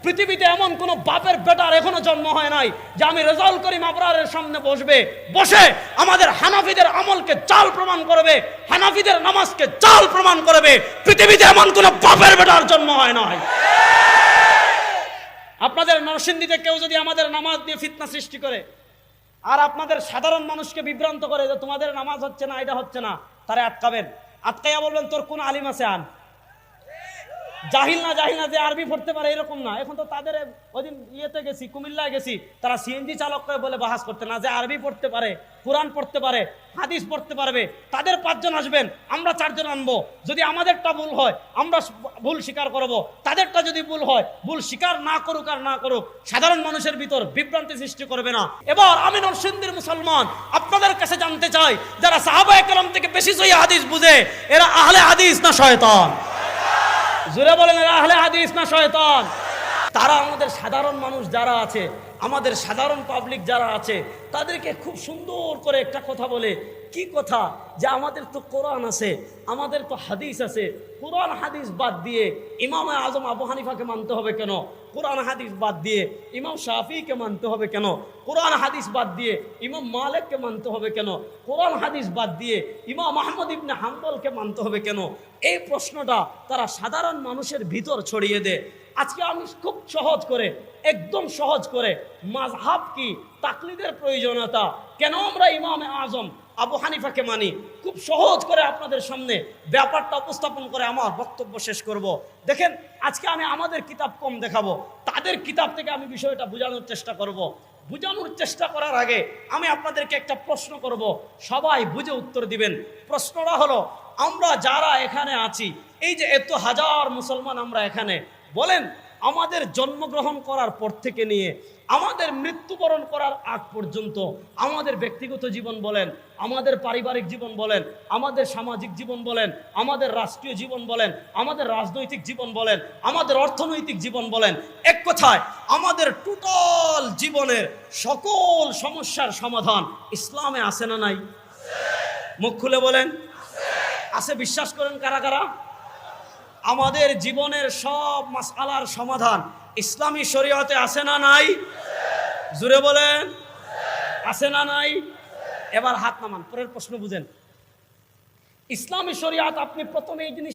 পৃথিবীতে এমন কোন বাপের বেটার এখনো জন্ম হয় নাই যে আমি রেজাউল করিম আবরারের সামনে বসে আমাদের হানাফিদের আমলকে জাল প্রমাণ করবে, হানাফিদের নামাজকে জাল প্রমাণ করবে। পৃথিবীতে এমন কোন বাপের বেটার জন্ম হয় নাই। আপনাদের নরসিংদীতে কেউ যদি আমাদের নামাজ দিয়ে ফিতনা সৃষ্টি করে আর আপনাদের সাধারণ মানুষকে বিভ্রান্ত করে যে তোমাদের নামাজ হচ্ছে না, এটা হচ্ছে না, তারে আটকাবেন। আটকাইয়া বলবেন তোর কোন আলিম আছে আন। জাহিল না যে আরবি পড়তে পারে এরকম না। এখন তো তাদের ওইদিন ইয়েতে গেছি, কুমিল্লায় গেছি, তারা সিএনজি চালক করে বলে বাহাস করতে না যে আরবি পড়তে পারে, কোরআন পড়তে পারে, হাদিস পড়তে পারবে, তাদের 5 জন আসবেন, আমরা 4 জন আনবো। যদি আমাদেরটা ভুল হয় আমরা ভুল স্বীকার করব, তাদেরটা যদি ভুল হয় ভুল স্বীকার না করুক আর না করুক, সাধারণ মানুষের ভিতর বিভ্রান্তি সৃষ্টি করবে না। এবার আমি নরসিংদীর মুসলমান আপনাদের কাছে জানতে চাই, যারা সাহাবায়ে কেরাম থেকে বেশি সহিহ হাদিস বুঝে এরা আহলে হাদিস না শয়তান? জোরে বলেন, এরা আহলে হাদিস না শয়তান? তারা আমাদের সাধারণ মানুষ যারা আছে, আমাদের সাধারণ পাবলিক যারা আছে, তাদেরকে খুব সুন্দর করে একটা কথা বলে। কি কথা? যে আমাদের তো কোরআন আছে, আমাদের তো হাদিস আছে, কোরআন হাদিস বাদ দিয়ে ইমাম আজম আবু হানিফাকে মানতে হবে কেন? কোরআন হাদিস বাদ দিয়ে ইমাম শাফিকে মানতে হবে কেন? কোরআন হাদিস বাদ দিয়ে ইমাম মালিককে মানতে হবে কেন? কোরআন হাদিস বাদ দিয়ে ইমাম আহমদ ইবনে হাম্বলকে মানতে হবে কেন? এই প্রশ্নটা তারা সাধারণ মানুষের ভিতর ছড়িয়ে দেয়। আজকে আমি খুব সহজ করে, একদম সহজ করে, মাযহাব কি, তাকলিদের প্রয়োজনীয়তা, কেন আমরা ইমামে আজম আবু হানিফাকে মানি, খুব সহজ করে আপনাদের সামনে ব্যাপারটা উপস্থাপন করে আমার বক্তব্য শেষ করব। দেখেন, আজকে আমি আমাদের কিতাব কম দেখাবো, তাদের কিতাব থেকে আমি বিষয়টা বোঝানোর চেষ্টা করব। বোঝানোর চেষ্টা করার আগে আমি আপনাদেরকে একটা প্রশ্ন করব, সবাই বুঝে উত্তর দিবেন। প্রশ্নটা হলো, আমরা যারা এখানে আছি, এই যে এত হাজার মুসলমান আমরা এখানে, বলেন আমাদের জন্মগ্রহণ করার পর থেকে নিয়ে আমাদের মৃত্যুবরণ করার আগ পর্যন্ত আমাদের ব্যক্তিগত জীবন বলেন, আমাদের পারিবারিক জীবন বলেন, আমাদের সামাজিক জীবন বলেন, আমাদের রাষ্ট্রীয় জীবন বলেন, আমাদের রাজনৈতিক জীবন বলেন, আমাদের অর্থনৈতিক জীবন বলেন, এক কথায় আমাদের টোটাল জীবনের সকল সমস্যার সমাধান ইসলামে আছে না নাই? মুখ খুলে বলেন আছে। বিশ্বাস করেন কারা কারা? আমাদের জীবনের সব মাসআলার সমাধান ইসলামী শরীয়তে আছে না নাই? জোরে বলেন, আছে না নাই? এবার হাত নামান, পরের প্রশ্ন বুঝেন। ইসলামী শরীয়ত, আপনি প্রথমে এই জিনিস